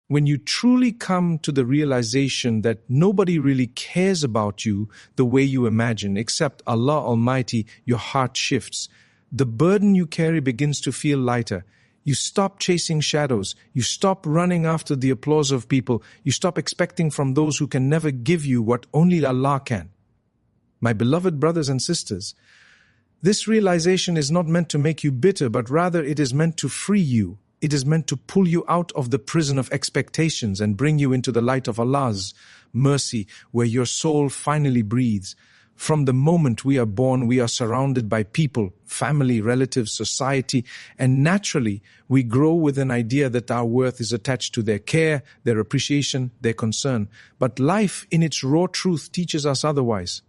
When you truly come to the realization that nobody really cares about you the way you imagine, except Allah Almighty, your heart shifts. The burden you carry begins to feel lighter. You stop chasing shadows. You stop running after the applause of people. You stop expecting from those who can never give you what only Allah can. My beloved brothers and sisters, this realization is not meant to make you bitter, but rather it is meant to free you. It is meant to pull you out of the prison of expectations and bring you into the light of Allah's mercy, where your soul finally breathes. From the moment we are born, we are surrounded by people, family, relatives, society, and naturally we grow with an idea that our worth is attached to their care, their appreciation, their concern. But life in its raw truth teaches us otherwise.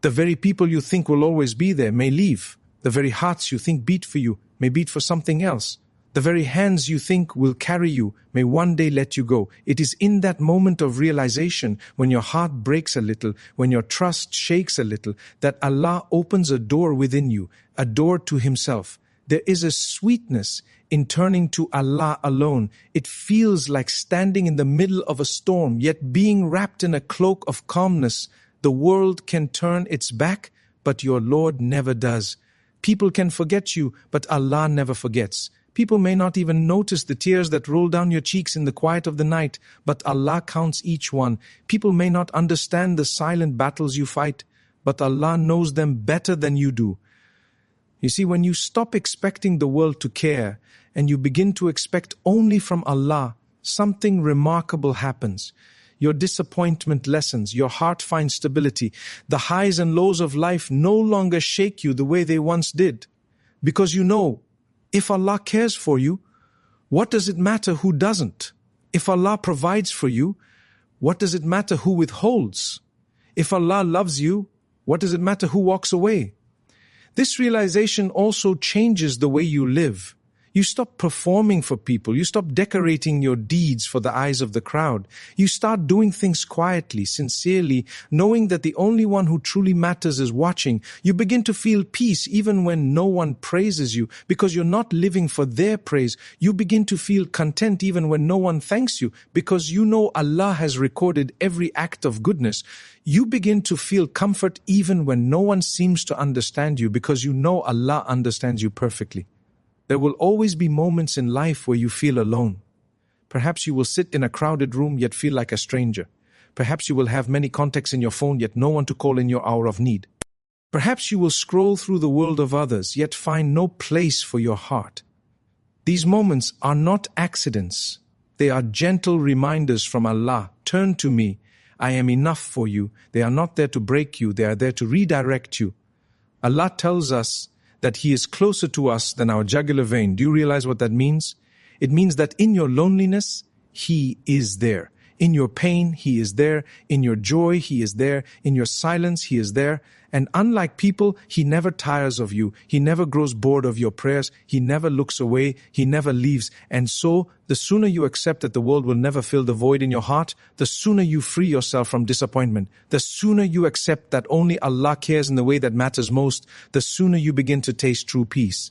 The very people you think will always be there may leave. The very hearts you think beat for you may beat for something else. The very hands you think will carry you may one day let you go. It is in that moment of realization, when your heart breaks a little, when your trust shakes a little, that Allah opens a door within you, a door to Himself. There is a sweetness in turning to Allah alone. It feels like standing in the middle of a storm, yet being wrapped in a cloak of calmness. The world can turn its back, but your Lord never does. People can forget you, but Allah never forgets. People may not even notice the tears that roll down your cheeks in the quiet of the night, but Allah counts each one. People may not understand the silent battles you fight, but Allah knows them better than you do. You see, when you stop expecting the world to care and you begin to expect only from Allah, something remarkable happens. Your disappointment lessens, your heart finds stability. The highs and lows of life no longer shake you the way they once did, because you know, if Allah cares for you, what does it matter who doesn't? If Allah provides for you, what does it matter who withholds? If Allah loves you, what does it matter who walks away? This realization also changes the way you live. You stop performing for people. You stop decorating your deeds for the eyes of the crowd. You start doing things quietly, sincerely, knowing that the only one who truly matters is watching. You begin to feel peace even when no one praises you, because you're not living for their praise. You begin to feel content even when no one thanks you, because you know Allah has recorded every act of goodness. You begin to feel comfort even when no one seems to understand you, because you know Allah understands you perfectly. There will always be moments in life where you feel alone. Perhaps you will sit in a crowded room yet feel like a stranger. Perhaps you will have many contacts in your phone yet no one to call in your hour of need. Perhaps you will scroll through the world of others yet find no place for your heart. These moments are not accidents. They are gentle reminders from Allah. Turn to me. I am enough for you. They are not there to break you. They are there to redirect you. Allah tells us that He is closer to us than our jugular vein. Do you realize what that means? It means that in your loneliness, He is there. In your pain, He is there. In your joy, He is there. In your silence, He is there. And unlike people, He never tires of you. He never grows bored of your prayers. He never looks away. He never leaves. And so, the sooner you accept that the world will never fill the void in your heart, the sooner you free yourself from disappointment. The sooner you accept that only Allah cares in the way that matters most, the sooner you begin to taste true peace.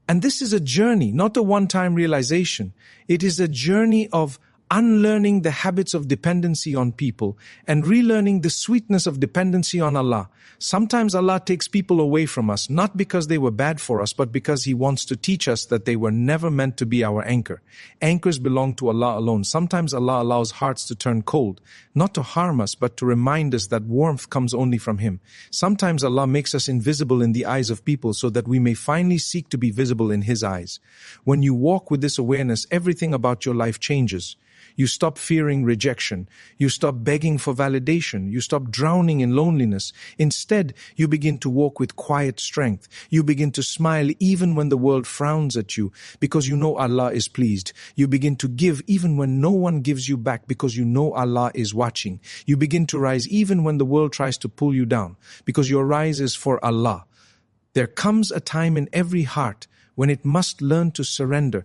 And this is a journey, not a one-time realization. It is a journey of unlearning the habits of dependency on people and relearning the sweetness of dependency on Allah. Sometimes Allah takes people away from us, not because they were bad for us, but because He wants to teach us that they were never meant to be our anchor. Anchors belong to Allah alone. Sometimes Allah allows hearts to turn cold, not to harm us, but to remind us that warmth comes only from Him. Sometimes Allah makes us invisible in the eyes of people so that we may finally seek to be visible in His eyes. When you walk with this awareness, everything about your life changes. You stop fearing rejection. You stop begging for validation. You stop drowning in loneliness. Instead, you begin to walk with quiet strength. You begin to smile even when the world frowns at you, because you know Allah is pleased. You begin to give even when no one gives you back, because you know Allah is watching. You begin to rise even when the world tries to pull you down, because your rise is for Allah. There comes a time in every heart when it must learn to surrender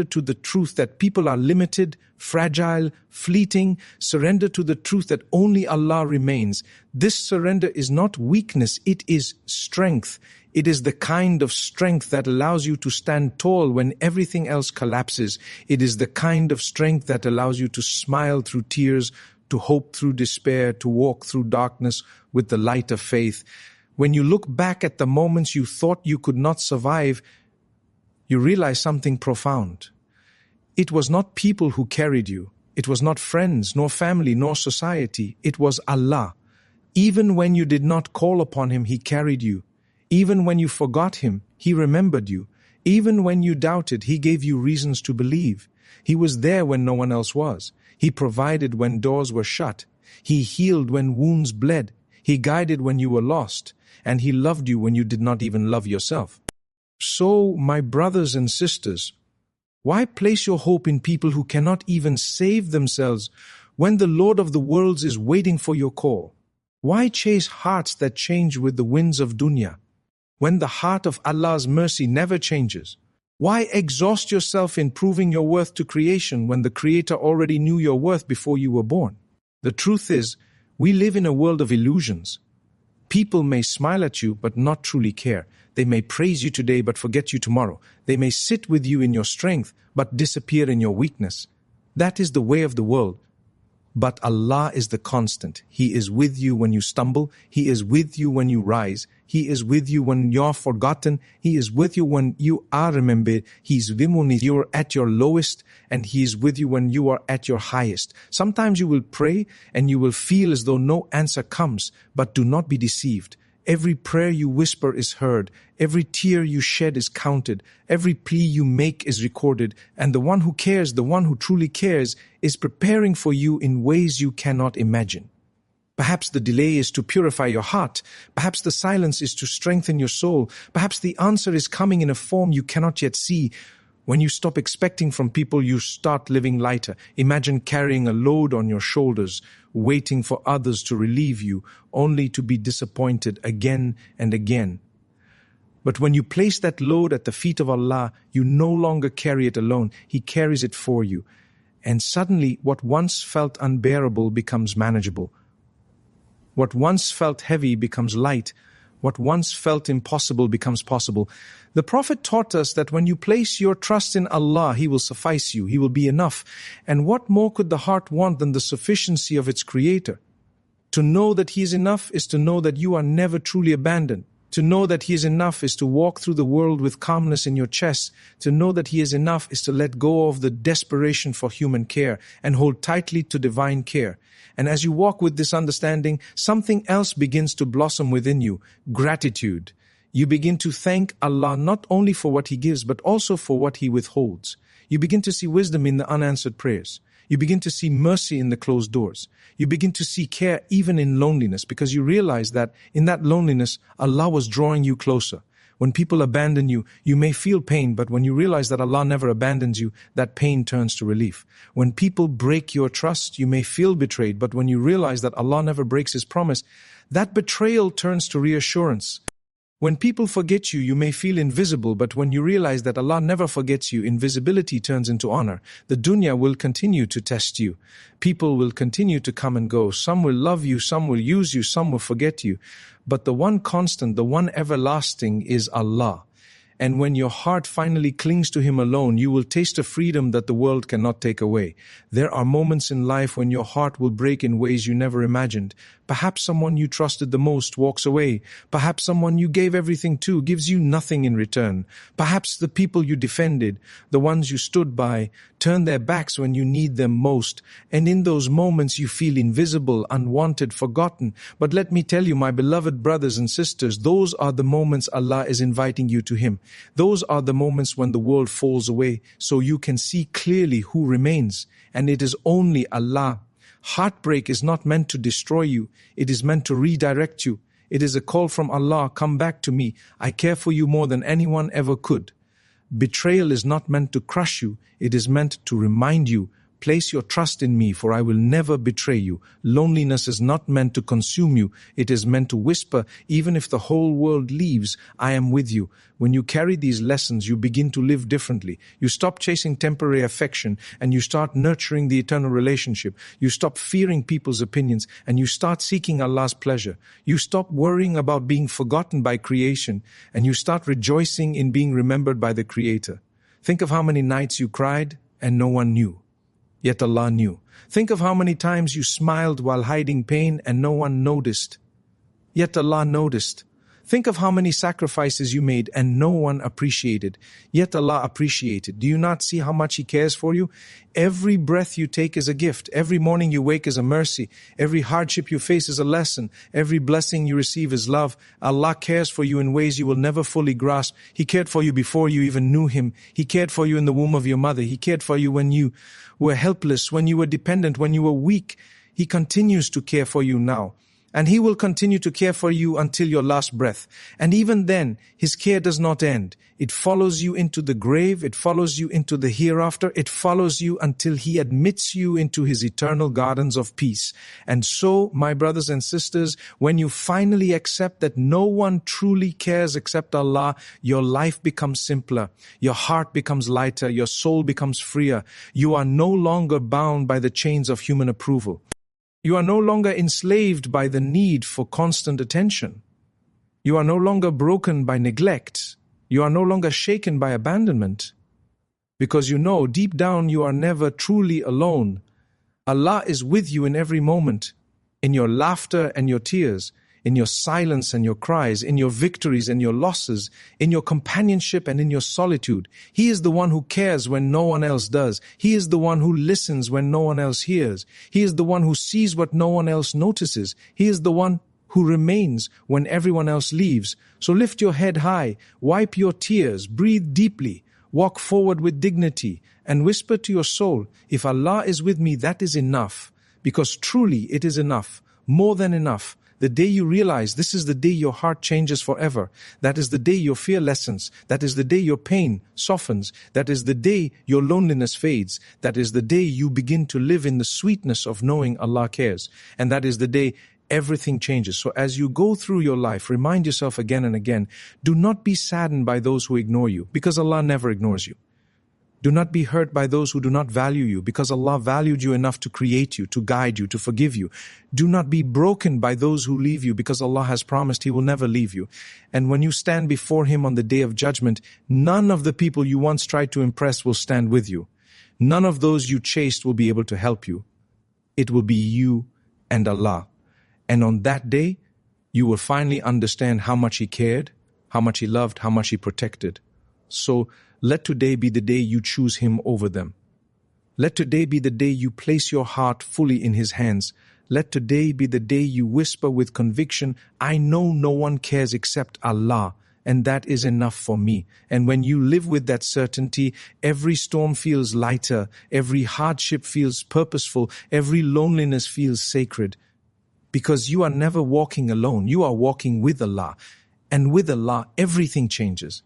to the truth that people are limited, fragile, fleeting, surrender to the truth that only Allah remains. This surrender is not weakness, it is strength. It is the kind of strength that allows you to stand tall when everything else collapses. It is the kind of strength that allows you to smile through tears, to hope through despair, to walk through darkness with the light of faith. When you look back at the moments you thought you could not survive, you realize something profound. It was not people who carried you. It was not friends, nor family, nor society. It was Allah. Even when you did not call upon Him, He carried you. Even when you forgot Him, He remembered you. Even when you doubted, He gave you reasons to believe. He was there when no one else was. He provided when doors were shut. He healed when wounds bled. He guided when you were lost. And He loved you when you did not even love yourself. So, my brothers and sisters, why place your hope in people who cannot even save themselves when the Lord of the worlds is waiting for your call? Why chase hearts that change with the winds of dunya, when the heart of Allah's mercy never changes? Why exhaust yourself in proving your worth to creation when the Creator already knew your worth before you were born? The truth is, we live in a world of illusions. People may smile at you but not truly care. They may praise you today but forget you tomorrow. They may sit with you in your strength but disappear in your weakness. That is the way of the world. But Allah is the constant. He is with you when you stumble. He is with you when you rise. He is with you when you're forgotten. He is with you when you are remembered. He is with you when you're at your lowest, and He is with you when you are at your highest. Sometimes you will pray and you will feel as though no answer comes, but do not be deceived. Every prayer you whisper is heard. Every tear you shed is counted. Every plea you make is recorded. And the one who cares, the one who truly cares, is preparing for you in ways you cannot imagine. Perhaps the delay is to purify your heart. Perhaps the silence is to strengthen your soul. Perhaps the answer is coming in a form you cannot yet see. When you stop expecting from people, you start living lighter. Imagine carrying a load on your shoulders, waiting for others to relieve you, only to be disappointed again and again. But when you place that load at the feet of Allah, you no longer carry it alone. He carries it for you. And suddenly, what once felt unbearable becomes manageable. What once felt heavy becomes light. What once felt impossible becomes possible. The Prophet taught us that when you place your trust in Allah, He will suffice you. He will be enough. And what more could the heart want than the sufficiency of its Creator? To know that He is enough is to know that you are never truly abandoned. To know that He is enough is to walk through the world with calmness in your chest. To know that He is enough is to let go of the desperation for human care and hold tightly to divine care. And as you walk with this understanding, something else begins to blossom within you: gratitude. You begin to thank Allah not only for what He gives, but also for what He withholds. You begin to see wisdom in the unanswered prayers. You begin to see mercy in the closed doors. You begin to see care even in loneliness, because you realize that in that loneliness, Allah was drawing you closer. When people abandon you, you may feel pain, but when you realize that Allah never abandons you, that pain turns to relief. When people break your trust, you may feel betrayed, but when you realize that Allah never breaks His promise, that betrayal turns to reassurance. When people forget you, you may feel invisible, but when you realize that Allah never forgets you, invisibility turns into honor. The dunya will continue to test you. People will continue to come and go. Some will love you, some will use you, some will forget you. But the one constant, the one everlasting is Allah. And when your heart finally clings to Him alone, you will taste a freedom that the world cannot take away. There are moments in life when your heart will break in ways you never imagined. Perhaps someone you trusted the most walks away. Perhaps someone you gave everything to gives you nothing in return. Perhaps the people you defended, the ones you stood by, turn their backs when you need them most. And in those moments you feel invisible, unwanted, forgotten. But let me tell you, my beloved brothers and sisters, those are the moments Allah is inviting you to Him. Those are the moments when the world falls away, so you can see clearly who remains. And it is only Allah. Heartbreak is not meant to destroy you. It is meant to redirect you. It is a call from Allah: come back to me. I care for you more than anyone ever could. Betrayal is not meant to crush you. It is meant to remind you, Place your trust in me, for I will never betray you. Loneliness is not meant to consume you. It is meant to whisper, even if the whole world leaves, I am with you. When you carry these lessons, you begin to live differently. You stop chasing temporary affection and you start nurturing the eternal relationship. You stop fearing people's opinions and you start seeking Allah's pleasure. You stop worrying about being forgotten by creation and you start rejoicing in being remembered by the Creator. Think of how many nights you cried and no one knew, yet Allah knew. Think of how many times you smiled while hiding pain and no one noticed, yet Allah noticed. Think of how many sacrifices you made and no one appreciated, yet Allah appreciated. Do you not see how much He cares for you? Every breath you take is a gift. Every morning you wake is a mercy. Every hardship you face is a lesson. Every blessing you receive is love. Allah cares for you in ways you will never fully grasp. He cared for you before you even knew Him. He cared for you in the womb of your mother. He cared for you when you were helpless, when you were dependent, when you were weak. He continues to care for you now. And He will continue to care for you until your last breath. And even then, His care does not end. It follows you into the grave. It follows you into the hereafter. It follows you until He admits you into His eternal gardens of peace. And so, my brothers and sisters, when you finally accept that no one truly cares except Allah, your life becomes simpler. Your heart becomes lighter. Your soul becomes freer. You are no longer bound by the chains of human approval. You are no longer enslaved by the need for constant attention. You are no longer broken by neglect. You are no longer shaken by abandonment. Because you know deep down you are never truly alone. Allah is with you in every moment, in your laughter and your tears, in your silence and your cries, in your victories and your losses, in your companionship and in your solitude. He is the one who cares when no one else does. He is the one who listens when no one else hears. He is the one who sees what no one else notices. He is the one who remains when everyone else leaves. So lift your head high, wipe your tears, breathe deeply, walk forward with dignity, and whisper to your soul, if Allah is with me, that is enough. Because truly it is enough, more than enough. The day you realize this is the day your heart changes forever. That is the day your fear lessens. That is the day your pain softens. That is the day your loneliness fades. That is the day you begin to live in the sweetness of knowing Allah cares. And that is the day everything changes. So as you go through your life, remind yourself again and again, do not be saddened by those who ignore you, because Allah never ignores you. Do not be hurt by those who do not value you, because Allah valued you enough to create you, to guide you, to forgive you. Do not be broken by those who leave you, because Allah has promised He will never leave you. And when you stand before Him on the day of judgment, none of the people you once tried to impress will stand with you. None of those you chased will be able to help you. It will be you and Allah. And on that day, you will finally understand how much He cared, how much He loved, how much He protected. So, let today be the day you choose Him over them. Let today be the day you place your heart fully in His hands. Let today be the day you whisper with conviction, I know no one cares except Allah, and that is enough for me. And when you live with that certainty, every storm feels lighter, every hardship feels purposeful, every loneliness feels sacred. Because you are never walking alone, you are walking with Allah. And with Allah, everything changes.